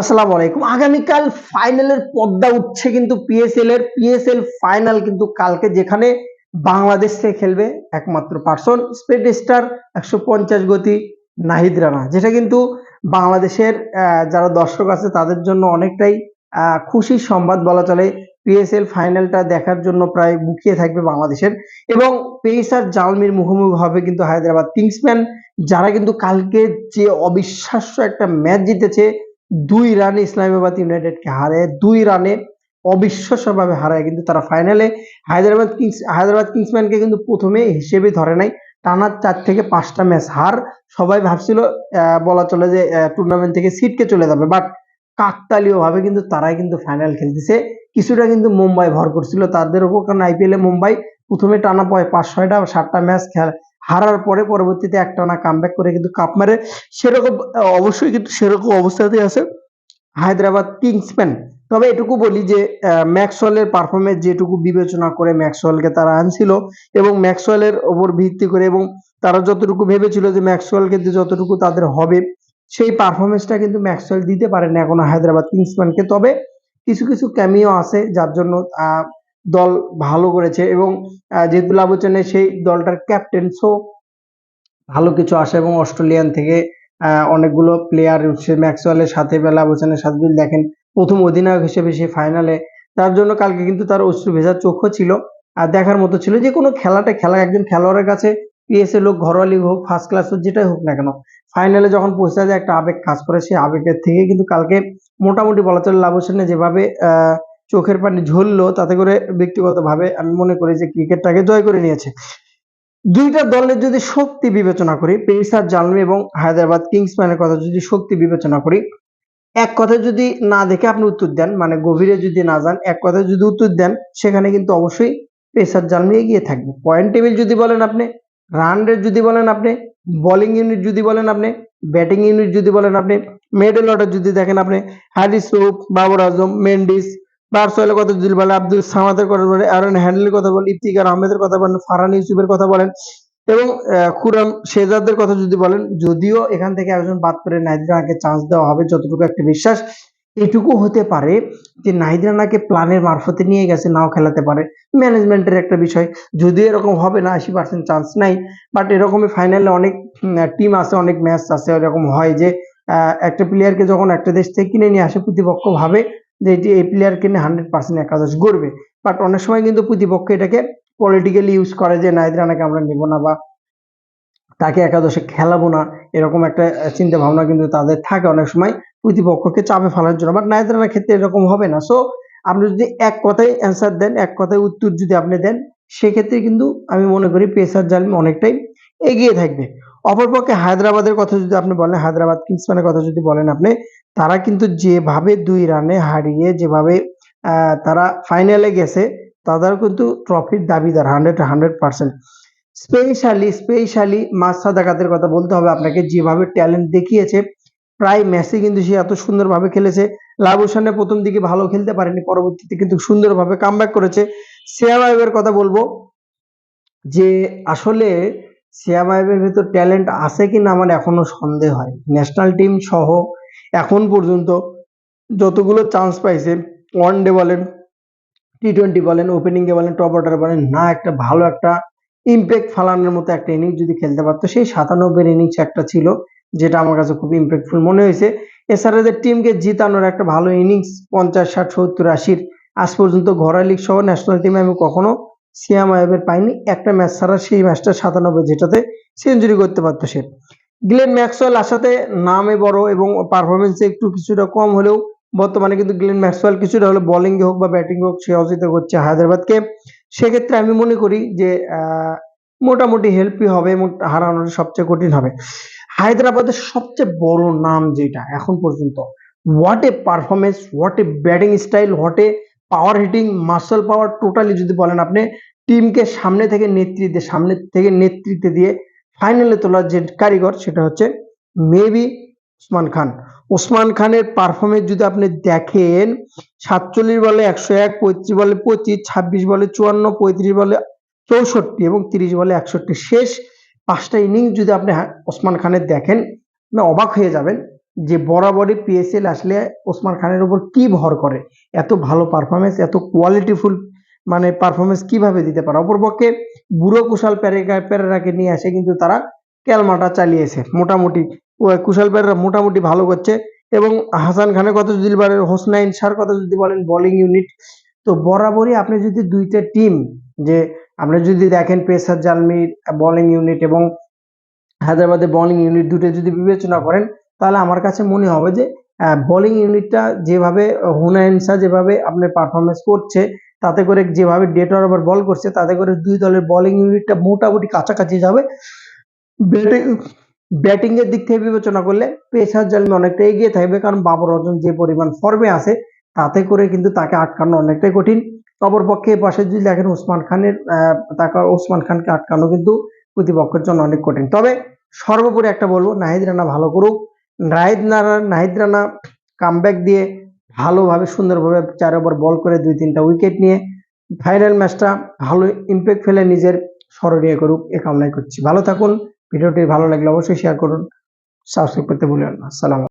আসসালামু আলাইকুম। আগামীকাল ফাইনালের পর্দা উঠছে কিন্তু পিএসএল ফাইনাল কিন্তু কালকে, যেখানে বাংলাদেশ থেকে খেলবে একমাত্র পার্সন স্পিড স্টার 150 গতি নাহিদ রানা, যেটা কিন্তু বাংলাদেশের যারা দর্শক আছে তাদের জন্য অনেকটাই খুশির সংবাদ বলা চলে। পিএসএল ফাইনালটা দেখার জন্য প্রায় মুখিয়ে থাকবে বাংলাদেশের, এবং পেসার জালমির মুখোমুখি হবে কিন্তু হায়দ্রাবাদ কিংসম্যান, যারা কিন্তু কালকে যে অবিশ্বাস্য একটা ম্যাচ জিতেছে 2 রানে ইসলামাবাদ ইউনাইটেডকে হারায়, 2 রানে অবিশ্বাস্যভাবে হারায় কিন্তু তারা ফাইনালে হায়দ্রাবাদ কিংসম্যানকে কিন্তু প্রথমে হিসেবে ধরে নাই। টানা 4 থেকে 5টা ম্যাচ হার। সবাই ভাবছিল বলা চলে যে টুর্নামেন্ট থেকে ছিটকে চলে যাবে, বাট কাকতালীয় ভাবে কিন্তু তারাই কিন্তু ফাইনাল খেলতেছে। কিছুটা কিন্তু মুম্বাই ভর করছিল তাদের উপর, কারণ আইপিএলে মুম্বাই প্রথমে টানা 5-6টা 7টা ম্যাচ হারার পরে পরবর্তীতে একটানা কামব্যাক করে কিন্তু কাপ মারে। সেরকম অবশ্যই কিন্তু সেরকম অবস্থাতেই আছে হায়দ্রাবাদ কিংসম্যান। তবে এটুকু বলি যে ম্যাক্সওয়েলের পারফরমেন্স যেটুকু বিবেচনা করে ম্যাক্সওয়েলকে তারা আনছিল, এবং ম্যাক্সওয়েলের ওপর ভিত্তি করে, এবং তারা যতটুকু ভেবেছিল যে ম্যাক্সওয়েলকে দিয়ে যতটুকু তাদের হবে, সেই পারফরমেন্সটা কিন্তু ম্যাক্সওয়েল দিতে পারেনি এখনো হায়দ্রাবাদ কিংসম্যানকে। তবে কিছু কিছু ক্যামিও আছে যার জন্য দল ভালো করেছে, এবং যেহেতু লাবুচেনের সেই দলটার ক্যাপ্টেন, সো ভালো কিছু আসে। এবং অস্ট্রেলিয়ান থেকে অনেকগুলো প্লেয়ার উঠছে ম্যাক্সওয়েলের সাথে বা লাবুচেনের সাথে, যদি দেখেন প্রথম অধিনায়ক হিসেবে সে ফাইনালে, তার জন্য কালকে কিন্তু তার অশ্রু ভেজা চোখও ছিল। আর দেখার মতো ছিল যে কোনো খেলা একজন খেলোয়াড়ের কাছে, পিএসএল হোক, ঘরোয়া লিগ হোক, ফার্স্ট ক্লাস হোক, যেটাই হোক না কেন, ফাইনালে যখন পৌঁছে যায় একটা আবেগ কাজ করে। সেই আবেগের থেকে কিন্তু কালকে মোটামুটি বলা চলে লাবুচেনে যেভাবে চোখের পানি ঝরলো, তাতে করে ব্যক্তিগতভাবে আমি মনে করি যে ক্রিকেটটাকে জয় করে নিয়েছে। দুইটা দলের যদি শক্তি বিবেচনা করি, পেসার জালমি এবং হায়দ্রাবাদ কিংসম্যানের কথা যদি শক্তি বিবেচনা করি, এক কথায় যদি না দেখে আপনি উত্তর দেন, মানে গভীরে যদি না যান, এক কথায় যদি উত্তর দেন, সেখানে কিন্তু অবশ্যই পেসার জালমি এগিয়ে থাকবে। পয়েন্ট টেবিল যদি বলেন আপনি, রান রেট যদি বলেন আপনি, বোলিং ইউনিট যদি বলেন আপনি, ব্যাটিং ইউনিট যদি বলেন আপনি, মিডল অর্ডার যদি দেখেন আপনি, হারিস রুফ, বাবর আজম, মেন্ডিস, বার্সেলোর কথা যদি বলেন, আব্দুল সামাদের কথা বলেন, অ্যারন হ্যান্ডেলের কথা বলেন, ইফতিকার আহমেদের কথা বলেন, ফারহান ইউসুফের কথা বলেন, এবং খুররম শেহজাদের কথা যদি বলেন, যদিও এখান থেকে একজন বাদ করে নাহিদ রানাকে চান্স দেওয়া হবে, যতটুকু একটা বিশ্বাস, এটুকু হতে পারে যে নাহিদ রানাকে প্ল্যানের মারফতে নিয়ে গেছে, নাও খেলাতে পারে, ম্যানেজমেন্টের একটা বিষয়। যদিও এরকম হবে না, 80% চান্স নাই, বাট এরকমই ফাইনালে অনেক টিম আছে, অনেক ম্যাচ আছে, এরকম হয় যে একটা প্লেয়ারকে যখন একটা দেশ থেকে কিনে নিয়ে আসে, প্রতিপক্ষ ভাবে যে এটি এই প্লেয়ার কিনে 100% একাদশ গড়বে, বাট অনেক সময় কিন্তু প্রতিপক্ষ এটাকে পলিটিক্যালি ইউজ করে যে নাহিদ রানাকে আমরা নিব না বা তাকে একাদশে খেলাবো না, এরকম একটা চিন্তা ভাবনা কিন্তু তাদের থাকে অনেক সময় প্রতিপক্ষকে চাপে ফেলার জন্য। বাট নাহিদ রানার ক্ষেত্রে এরকম হবে না। সো আপনি যদি এক কথায় অ্যান্সার দেন, এক কথায় উত্তর যদি আপনি দেন, সেক্ষেত্রে কিন্তু আমি মনে করি পেসার জালমি অনেকটাই এগিয়ে থাকবে। অপরপক্ষে হায়দ্রাবাদের কথা যদি আপনি বলেন, হায়দ্রাবাদ কিংসম্যানের কথা যদি বলেন আপনি, তারা কিন্তু যেভাবে 2 রানে হারিয়ে যেভাবে তারা ফাইনালে গেছে, তাদের কিন্তু ট্রফির দাবিদার 100%। স্পেশালি মাসুদ সাদাকাতের কথা বলতে হবে আপনাকে, যেভাবে ট্যালেন্ট দেখিয়েছে, প্রায় ম্যাচে কিন্তু সে এত সুন্দরভাবে খেলেছে। লাবুসানে প্রথম দিকে ভালো খেলতে পারেনি, পরবর্তীতে কিন্তু সুন্দরভাবে কামব্যাক করেছে। শ্রেয়া আইয়ুবের কথা বলবো যে আসলে শ্রেয়া আইয়ুবের ভেতর ট্যালেন্ট আছে কিনা আমার এখনো সন্দেহ হয়। ন্যাশনাল টিম সহ এখন পর্যন্ত যতগুলো চান্স পাইছে, ওয়ানডে বলেন, টি-20 বলেন, ওপেনিং এ বলেন, টপ অর্ডারে বলেন, না একটা ভালো একটা ইমপ্যাক্ট ফালানোর মতো একটা ইনিংস যদি খেলতে পারতো, সেই 97 ইনিংস একটা ছিল, যেটা আমার কাছে খুব ইম্প্যাক্টফুল মনে হয়েছে। এছাড়া যে টিমকে জিতানোর একটা ভালো ইনিংস 50, 60, 70, 80 আজ পর্যন্ত ঘরোয়া লিগ সহ ন্যাশনাল টিমে আমি কখনো সিয়াম আইয়ুবের পাইনি। একটা ম্যাচ ছাড়া, সেই ম্যাচটা 97, যেটাতে সেঞ্চুরি করতে পারতো সে। গ্লেন ম্যাক্সওয়েল আসাতে নামে বড় এবং পারফরমেন্সে একটু কিছুটা কম হলেও বর্তমানে কিন্তু গ্লেন ম্যাক্সওয়েল কিছুটা হলে বোলিং এ হোক বা ব্যাটিং হোক সহযোগিত করছে হায়দ্রাবাদকে। সেক্ষেত্রে আমি মনে করি যে মোটামুটি হেল্পই হবে এবং হারানোর সবচেয়ে কঠিন হবে। হায়দ্রাবাদের সবচেয়ে বড় নাম যেটা এখন পর্যন্ত, what a performance, what a batting style, what a power heating, muscle power, totally যদি বলেন আপনি, টিমকে সামনে থেকে নেতৃত্বে দিয়ে ফাইনালে তোলার যে কারিগর, সেটা হচ্ছে মেবি ওসমান খান। ওসমান খানের পারফরমেন্স যদি আপনি দেখেন, 47 বলে 101, 35 বলে 25, 26 বলে 54, 35 বলে 64 এবং 30 বলে 61, শেষ 5টা ইনিংস যদি আপনি ওসমান খানের দেখেন, না অবাক হয়ে যাবেন যে বরাবরই পিএসএল আসলে ওসমান খানের উপর কি ভর করে, এত ভালো পারফরমেন্স, এত কোয়ালিটিফুল মানে পারফরমেন্স কিভাবে দিতে পারে। অপরপক্ষে বুড়ো কুশাল পেরেরাকে নিয়ে আসে কিন্তু তারা ক্যালমাটা চালিয়েছে মোটামুটি। কুশাল পেরেরা মোটামুটি ভালো করছে, এবং হাসান খানের কথা যদি বলেন, হোসনাইন শাহর কথা যদি বলেন, বোলিং ইউনিট তো বরাবরই আপনি যদি দুইটা টিম, যে আপনি যদি দেখেন পেসার জালমির বোলিং ইউনিট এবং হায়দ্রাবাদের বোলিং ইউনিট দুটো যদি বিবেচনা করেন, তাহলে আমার কাছে মনে হবে যে বোলিং ইউনিটটা যেভাবে হুনায়ন শাহ যেভাবে আপনার পারফরমেন্স করছে, তাতে করে যেভাবে ডেট ওভার বল করছে, তাতে করে দুই দলের বোলিং ইউনিটটা মোটামুটি কাছাকাছি যাবে। ব্যাটিং ব্যাটিং এর দিক থেকে বিবেচনা করলে পেসার জালমি অনেকটা এগিয়ে থাকবে, কারণ বাবর আজম যে পরিমাণ ফর্মে আছে, তাতে করে কিন্তু তাকে আটকানো অনেকটাই কঠিন। অপরপক্ষে পাশে যদি দেখেন ওসমান খানের, তাকে ওসমান খানকে আটকানো কিন্তু প্রতিপক্ষের জন্য অনেক কঠিন। তবে সর্বোপরি একটা বলবো, নাহিদ রানা ভালো করুক। নাহিদ রানা কামব্যাক দিয়ে ভালোভাবে সুন্দরভাবে 4 ওভার বল করে 2-3টা উইকেট নিয়ে ফাইনাল ম্যাচটা ভালো ইম্প্যাক্ট ফেলে নিজের স্মরণীয় করুক, এ কামনাই করছি। ভালো থাকুন। ভিডিওটি ভালো লাগলে অবশ্যই শেয়ার করুন, সাবস্ক্রাইব করতে ভুলবেন না। আসসালামু আলাইকুম।